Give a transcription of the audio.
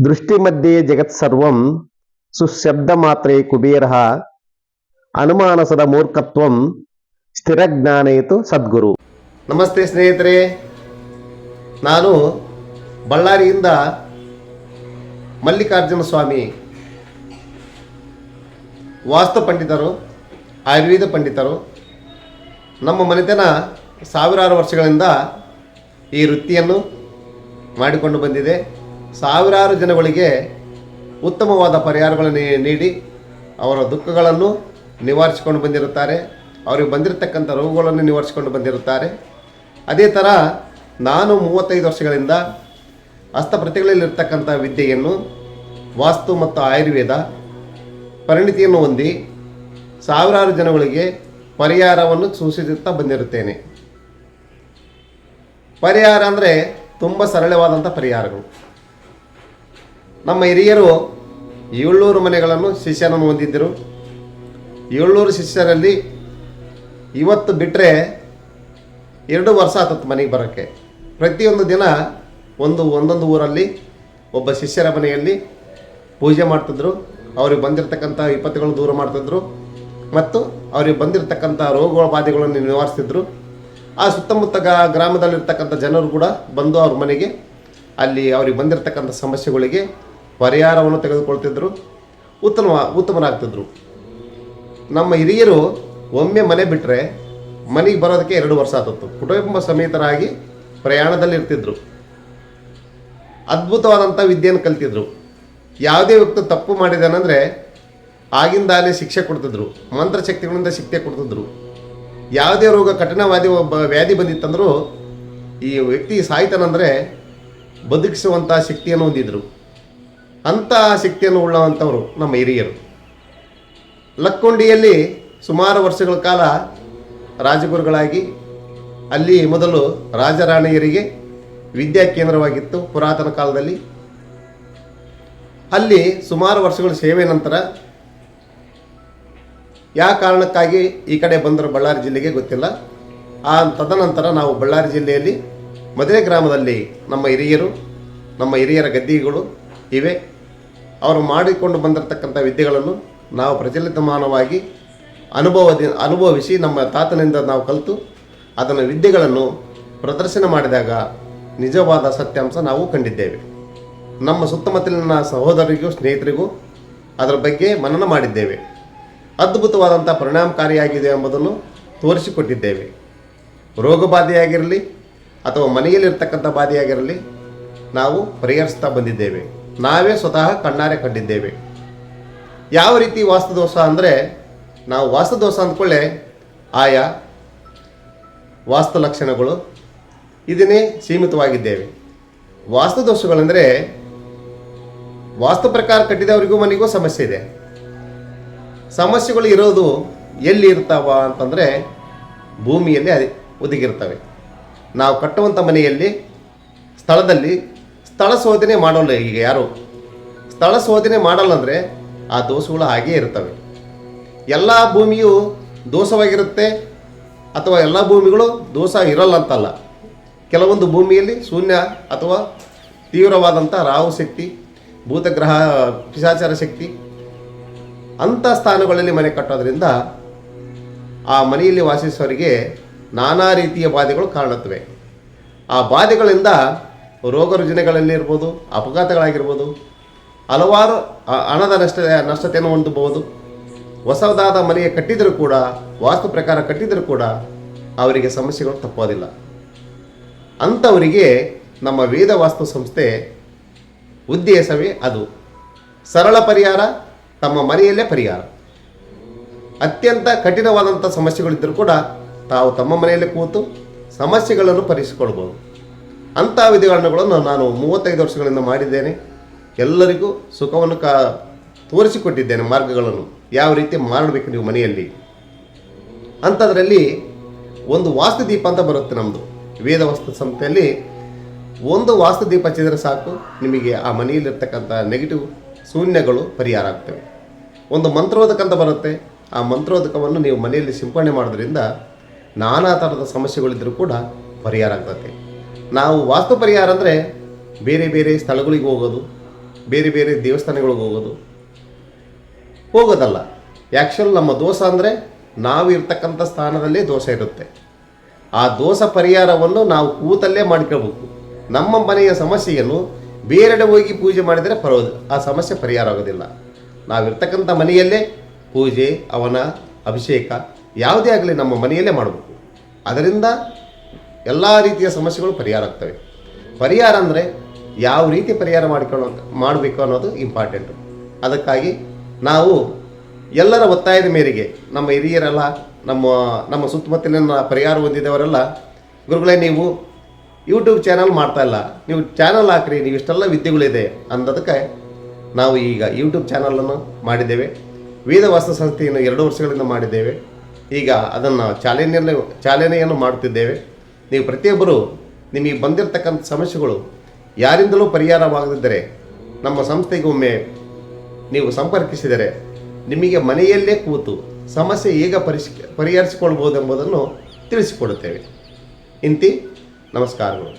ದೃಷ್ಟಿಮಧ್ಯೆ ಜಗತ್ಸರ್ವಂ ಸುಶಬ್ದಮಾತ್ರೇ ಕುಬೇರಃ ಅನುಮಾನಸದ ಮೂರ್ಖತ್ವಂ ಸ್ಥಿರಜ್ಞಾನೇತು ಸದ್ಗುರು. ನಮಸ್ತೆ ಸ್ನೇಹಿತರೆ, ನಾನು ಬಳ್ಳಾರಿಯಿಂದ ಮಲ್ಲಿಕಾರ್ಜುನ ಸ್ವಾಮಿ ವಾಸ್ತು ಪಂಡಿತರು, ಆಯುರ್ವೇದ ಪಂಡಿತರು. ನಮ್ಮ ಮನೆತನ ಸಾವಿರಾರು ವರ್ಷಗಳಿಂದ ಈ ವೃತ್ತಿಯನ್ನು ಮಾಡಿಕೊಂಡು ಬಂದಿದೆ. ಸಾವಿರಾರು ಜನಗಳಿಗೆ ಉತ್ತಮವಾದ ಪರಿಹಾರಗಳನ್ನು ನೀಡಿ ಅವರ ದುಃಖಗಳನ್ನು ನಿವಾರಿಸಿಕೊಂಡು ಬಂದಿರುತ್ತಾರೆ. ಅವರಿಗೆ ಬಂದಿರತಕ್ಕಂಥ ರೋಗಗಳನ್ನು ನಿವಾರಿಸಿಕೊಂಡು ಬಂದಿರುತ್ತಾರೆ. ಅದೇ ಥರ ನಾನು 35 ವರ್ಷಗಳಿಂದ ಹಸ್ತಪ್ರತಿಗಳಲ್ಲಿರ್ತಕ್ಕಂಥ ವಿದ್ಯೆಯನ್ನು, ವಾಸ್ತು ಮತ್ತು ಆಯುರ್ವೇದ ಪರಿಣಿತಿಯನ್ನು ಹೊಂದಿ ಸಾವಿರಾರು ಜನಗಳಿಗೆ ಪರಿಹಾರವನ್ನು ಸೂಚಿಸುತ್ತಾ ಬಂದಿರುತ್ತೇನೆ. ಪರಿಹಾರ ಅಂದರೆ ತುಂಬ ಸರಳವಾದಂಥ ಪರಿಹಾರಗಳು. ನಮ್ಮ ಹಿರಿಯರು 700 ಮನೆಗಳನ್ನು ಶಿಷ್ಯನನ್ನು ಹೊಂದಿದ್ದರು. 700 ಶಿಷ್ಯರಲ್ಲಿ ಇವತ್ತು ಬಿಟ್ಟರೆ 2 ವರ್ಷ ಆತತ್ತು ಮನೆಗೆ ಬರೋಕ್ಕೆ. ಪ್ರತಿಯೊಂದು ದಿನ ಒಂದೊಂದು ಊರಲ್ಲಿ ಒಬ್ಬ ಶಿಷ್ಯರ ಮನೆಯಲ್ಲಿ ಪೂಜೆ ಮಾಡ್ತಿದ್ರು. ಅವ್ರಿಗೆ ಬಂದಿರತಕ್ಕಂಥ ವಿಪತ್ತುಗಳನ್ನು ದೂರ ಮಾಡ್ತಿದ್ರು ಮತ್ತು ಅವ್ರಿಗೆ ಬಂದಿರತಕ್ಕಂಥ ರೋಗಗಳ ಬಾಧೆಗಳನ್ನು ನಿವಾರಿಸ್ತಿದ್ರು. ಆ ಸುತ್ತಮುತ್ತ ಗ್ರಾಮದಲ್ಲಿರ್ತಕ್ಕಂಥ ಜನರು ಕೂಡ ಬಂದು ಅವ್ರ ಮನೆಗೆ ಅಲ್ಲಿ ಅವ್ರಿಗೆ ಬಂದಿರತಕ್ಕಂಥ ಸಮಸ್ಯೆಗಳಿಗೆ ಪರಿಹಾರವನ್ನು ತೆಗೆದುಕೊಳ್ತಿದ್ರು, ಉತ್ತಮರಾಗ್ತಿದ್ರು. ನಮ್ಮ ಹಿರಿಯರು ಒಮ್ಮೆ ಮನೆ ಬಿಟ್ಟರೆ ಮನೆಗೆ ಬರೋದಕ್ಕೆ 2 ವರ್ಷ ಆತತ್ತು. ಕುಟುಂಬ ಸಮೇತರಾಗಿ ಪ್ರಯಾಣದಲ್ಲಿರ್ತಿದ್ರು. ಅದ್ಭುತವಾದಂಥ ವಿದ್ಯೆಯನ್ನು ಕಲ್ತಿದ್ರು. ಯಾವುದೇ ವ್ಯಕ್ತಿ ತಪ್ಪು ಮಾಡಿದಾನಂದರೆ ಆಗಿಂದಾಗಲೇ ಶಿಕ್ಷೆ ಕೊಡ್ತಿದ್ರು, ಮಂತ್ರಶಕ್ತಿಗಳಿಂದ ಶಿಕ್ಷೆ ಕೊಡ್ತಿದ್ರು. ಯಾವುದೇ ರೋಗ ಕಠಿಣವಾದಿ ಒಬ್ಬ ವ್ಯಾಧಿ ಬಂದಿತ್ತಂದರೂ ಈ ವ್ಯಕ್ತಿ ಸಾಯ್ತಾನಂದರೆ ಬದುಕಿಸುವಂಥ ಶಕ್ತಿಯನ್ನು ಹೊಂದಿದ್ರು. ಅಂಥ ಶಕ್ತಿಯನ್ನು ಉಳ್ಳವಂಥವರು ನಮ್ಮ ಹಿರಿಯರು. ಲಕ್ಕೊಂಡಿಯಲ್ಲಿ ಸುಮಾರು ವರ್ಷಗಳ ಕಾಲ ರಾಜಗುರುಗಳಾಗಿ, ಅಲ್ಲಿ ಮೊದಲು ರಾಜರಾಣಿಯರಿಗೆ ವಿದ್ಯಾ ಕೇಂದ್ರವಾಗಿತ್ತು ಪುರಾತನ ಕಾಲದಲ್ಲಿ. ಅಲ್ಲಿ ಸುಮಾರು ವರ್ಷಗಳ ಸೇವೆ ನಂತರ ಯಾವ ಕಾರಣಕ್ಕಾಗಿ ಈ ಕಡೆ ಬಂದರು ಬಳ್ಳಾರಿ ಜಿಲ್ಲೆಗೆ ಗೊತ್ತಿಲ್ಲ. ತದನಂತರ ನಾವು ಬಳ್ಳಾರಿ ಜಿಲ್ಲೆಯಲ್ಲಿ ಮದುವೆ ಗ್ರಾಮದಲ್ಲಿ ನಮ್ಮ ಹಿರಿಯರ ಗದ್ದಿಗಳು ಇವೆ. ಅವರು ಮಾಡಿಕೊಂಡು ಬಂದಿರತಕ್ಕಂಥ ವಿದ್ಯೆಗಳನ್ನು ನಾವು ಪ್ರಚಲಿತಮಾನವಾಗಿ ಅನುಭವಿಸಿ ನಮ್ಮ ತಾತನಿಂದ ನಾವು ಕಲಿತು ಅದನ್ನು ವಿದ್ಯೆಗಳನ್ನು ಪ್ರದರ್ಶನ ಮಾಡಿದಾಗ ನಿಜವಾದ ಸತ್ಯಾಂಶ ನಾವು ಕಂಡಿದ್ದೇವೆ. ನಮ್ಮ ಸುತ್ತಮುತ್ತಲಿನ ಸಹೋದರಿಗೂ ಸ್ನೇಹಿತರಿಗೂ ಅದರ ಬಗ್ಗೆ ಮನನ ಮಾಡಿದ್ದೇವೆ. ಅದ್ಭುತವಾದಂಥ ಪರಿಣಾಮಕಾರಿಯಾಗಿದೆ ಎಂಬುದನ್ನು ತೋರಿಸಿಕೊಟ್ಟಿದ್ದೇವೆ. ರೋಗ ಬಾಧೆಯಾಗಿರಲಿ ಅಥವಾ ಮನೆಯಲ್ಲಿರ್ತಕ್ಕಂಥ ಬಾಧೆಯಾಗಿರಲಿ ನಾವು ಪರಿಹರಿಸ್ತಾ ಬಂದಿದ್ದೇವೆ. ನಾವೇ ಸ್ವತಃ ಕಣ್ಣಾರೆ ಕಂಡಿದ್ದೇವೆ. ಯಾವ ರೀತಿ ವಾಸ್ತುದೋಷ ಅಂದರೆ, ನಾವು ವಾಸ್ತುದೋಷ ಅಂದ್ಕೊಳ್ಳೆ ಆಯಾ ವಾಸ್ತು ಲಕ್ಷಣಗಳು ಇದನ್ನೇ ಸೀಮಿತವಾಗಿದ್ದೇವೆ. ವಾಸ್ತುದೋಷಗಳೆಂದರೆ ವಾಸ್ತು ಪ್ರಕಾರ ಕಟ್ಟಿದವರಿಗೂ ಮನೆಗೂ ಸಮಸ್ಯೆ ಇದೆ. ಸಮಸ್ಯೆಗಳು ಇರೋದು ಎಲ್ಲಿ ಇರ್ತಾವ ಅಂತಂದರೆ ಭೂಮಿಯಲ್ಲಿ ಒದಗಿರ್ತವೆ. ನಾವು ಕಟ್ಟುವಂಥ ಮನೆಯಲ್ಲಿ ಸ್ಥಳ ಶೋಧನೆ ಮಾಡೋಲ್ಲ. ಈಗ ಯಾರು ಸ್ಥಳ ಶೋಧನೆ ಮಾಡಲ್ಲ ಅಂದರೆ ಆ ದೋಷಗಳು ಹಾಗೇ ಇರ್ತವೆ. ಎಲ್ಲ ಭೂಮಿಯು ದೋಷವಾಗಿರುತ್ತೆ ಅಥವಾ ಎಲ್ಲ ಭೂಮಿಗಳು ದೋಷ ಇರಲ್ಲ ಅಂತಲ್ಲ. ಕೆಲವೊಂದು ಭೂಮಿಯಲ್ಲಿ ಶೂನ್ಯ ಅಥವಾ ತೀವ್ರವಾದಂಥ ರಾಹು ಶಕ್ತಿ, ಭೂತಗ್ರಹ, ಪಿಶಾಚಾರ ಶಕ್ತಿ ಅಂಥ ಸ್ಥಾನಗಳಲ್ಲಿ ಮನೆ ಕಟ್ಟೋದ್ರಿಂದ ಆ ಮನೆಯಲ್ಲಿ ವಾಸಿಸುವವರಿಗೆ ನಾನಾ ರೀತಿಯ ಬಾಧೆಗಳು ಕಾಣುತ್ತವೆ. ಆ ಬಾಧೆಗಳಿಂದ ರೋಗ ರುಜಿನಗಳಲ್ಲಿರ್ಬೋದು, ಅಪಘಾತಗಳಾಗಿರ್ಬೋದು, ಹಲವಾರು ಹಣದ ನಷ್ಟತೆಯನ್ನು ಹೊಂದಬಹುದು. ಹೊಸದಾದ ಮನೆಗೆ ಕಟ್ಟಿದರೂ ಕೂಡ, ವಾಸ್ತು ಪ್ರಕಾರ ಕಟ್ಟಿದರೂ ಕೂಡ ಅವರಿಗೆ ಸಮಸ್ಯೆಗಳು ತಪ್ಪೋದಿಲ್ಲ. ಅಂಥವರಿಗೆ ನಮ್ಮ ವೇದ ವಾಸ್ತು ಸಂಸ್ಥೆ ಉದ್ದೇಶವೇ ಅದು. ಸರಳ ಪರಿಹಾರ, ತಮ್ಮ ಮನೆಯಲ್ಲೇ ಪರಿಹಾರ. ಅತ್ಯಂತ ಕಠಿಣವಾದಂಥ ಸಮಸ್ಯೆಗಳಿದ್ದರೂ ಕೂಡ ತಾವು ತಮ್ಮ ಮನೆಯಲ್ಲೇ ಕೂತು ಸಮಸ್ಯೆಗಳನ್ನು ಪರಿಹರಿಸಿಕೊಳ್ಬೋದು. ಅಂಥ ವಿಧಿಗಳನ್ನು ನಾನು 35 ವರ್ಷಗಳಿಂದ ಮಾಡಿದ್ದೇನೆ. ಎಲ್ಲರಿಗೂ ಸುಖವನ್ನು ತೋರಿಸಿಕೊಟ್ಟಿದ್ದೇನೆ, ಮಾರ್ಗಗಳನ್ನು ಯಾವ ರೀತಿ ಮಾಡಬೇಕು ನೀವು ಮನೆಯಲ್ಲಿ. ಅಂಥದ್ರಲ್ಲಿ ಒಂದು ವಾಸ್ತುದೀಪ ಅಂತ ಬರುತ್ತೆ ನಮ್ಮದು ವೇದ ವಾಸ್ತು ಸಂಸ್ಥೆಯಲ್ಲಿ. ಒಂದು ವಾಸ್ತುದೀಪ ಹಚ್ಚಿದರೆ ಸಾಕು, ನಿಮಗೆ ಆ ಮನೆಯಲ್ಲಿರ್ತಕ್ಕಂಥ ನೆಗೆಟಿವ್ ಶೂನ್ಯಗಳು ಪರಿಹಾರ ಆಗ್ತವೆ. ಒಂದು ಮಂತ್ರೋದಕ ಅಂತ ಬರುತ್ತೆ. ಆ ಮಂತ್ರೋದಕವನ್ನು ನೀವು ಮನೆಯಲ್ಲಿ ಸಿಂಪಡಣೆ ಮಾಡೋದ್ರಿಂದ ನಾನಾ ಥರದ ಸಮಸ್ಯೆಗಳಿದ್ದರೂ ಕೂಡ ಪರಿಹಾರ ಆಗ್ತದೆ. ನಾವು ವಾಸ್ತು ಪರಿಹಾರ ಅಂದರೆ ಬೇರೆ ಬೇರೆ ಸ್ಥಳಗಳಿಗೆ ಹೋಗೋದು, ಬೇರೆ ಬೇರೆ ದೇವಸ್ಥಾನಗಳಿಗೆ ಹೋಗೋದಲ್ಲ. ಆ್ಯಕ್ಚುಲ್ ನಮ್ಮ ದೋಷ ಅಂದರೆ ನಾವು ಇರ್ತಕ್ಕಂಥ ಸ್ಥಾನದಲ್ಲೇ ದೋಷ ಇರುತ್ತೆ. ಆ ದೋಷ ಪರಿಹಾರವನ್ನು ನಾವು ಕೂತಲ್ಲೇ ಮಾಡ್ಕೋಬೇಕು. ನಮ್ಮ ಮನೆಯ ಸಮಸ್ಯೆಯನ್ನು ಬೇರೆಡೆ ಹೋಗಿ ಪೂಜೆ ಮಾಡಿದರೆ ಆ ಸಮಸ್ಯೆ ಪರಿಹಾರ ಆಗೋದಿಲ್ಲ. ನಾವಿರ್ತಕ್ಕಂಥ ಮನೆಯಲ್ಲೇ ಪೂಜೆ, ಅವನ ಅಭಿಷೇಕ ಯಾವುದೇ ಆಗಲಿ ನಮ್ಮ ಮನೆಯಲ್ಲೇ ಮಾಡಬೇಕು. ಅದರಿಂದ ಎಲ್ಲ ರೀತಿಯ ಸಮಸ್ಯೆಗಳು ಪರಿಹಾರ ಆಗ್ತವೆ. ಪರಿಹಾರ ಅಂದರೆ ಯಾವ ರೀತಿ ಪರಿಹಾರ ಮಾಡಬೇಕು ಅನ್ನೋದು ಇಂಪಾರ್ಟೆಂಟು. ಅದಕ್ಕಾಗಿ ನಾವು ಎಲ್ಲರ ಒತ್ತಾಯದ ಮೇರೆಗೆ ನಮ್ಮ ಹಿರಿಯರೆಲ್ಲ ನಮ್ಮ ಸುತ್ತಮುತ್ತಲಿನ ಪರಿಹಾರ ಹೊಂದಿದವರೆಲ್ಲ, ಗುರುಗಳೇ ನೀವು ಯೂಟ್ಯೂಬ್ ಚಾನಲ್ ಮಾಡ್ತಾಯಿಲ್ಲ, ನೀವು ಚಾನಲ್ ಹಾಕ್ರಿ, ನೀವು ಇಷ್ಟೆಲ್ಲ ವಿದ್ಯೆಗಳಿದೆ ಅಂದದಕ್ಕೆ ನಾವು ಈಗ ಯೂಟ್ಯೂಬ್ ಚಾನಲನ್ನು ಮಾಡಿದ್ದೇವೆ. ವೇದ ವಾಸ್ತು ಸಂಸ್ಥೆಯನ್ನು 2 ವರ್ಷಗಳಿಂದ ಮಾಡಿದ್ದೇವೆ. ಈಗ ಅದನ್ನು ಚಾಲನೆಯನ್ನು ಮಾಡುತ್ತಿದ್ದೇವೆ. ನೀವು ಪ್ರತಿಯೊಬ್ಬರು ನಿಮಗೆ ಬಂದಿರತಕ್ಕಂಥ ಸಮಸ್ಯೆಗಳು ಯಾರಿಂದಲೂ ಪರಿಹಾರವಾಗದಿದ್ದರೆ ನಮ್ಮ ಸಂಸ್ಥೆಗೆ ಒಮ್ಮೆ ನೀವು ಸಂಪರ್ಕಿಸಿದರೆ ನಿಮಗೆ ಮನೆಯಲ್ಲೇ ಕೂತು ಸಮಸ್ಯೆ ಹೇಗೆ ಪರಿಹರಿಸಿಕೊಳ್ಬೋದು ಎಂಬುದನ್ನು ತಿಳಿಸಿಕೊಡುತ್ತೇವೆ. ಇಂತಿ ನಮಸ್ಕಾರಗಳು.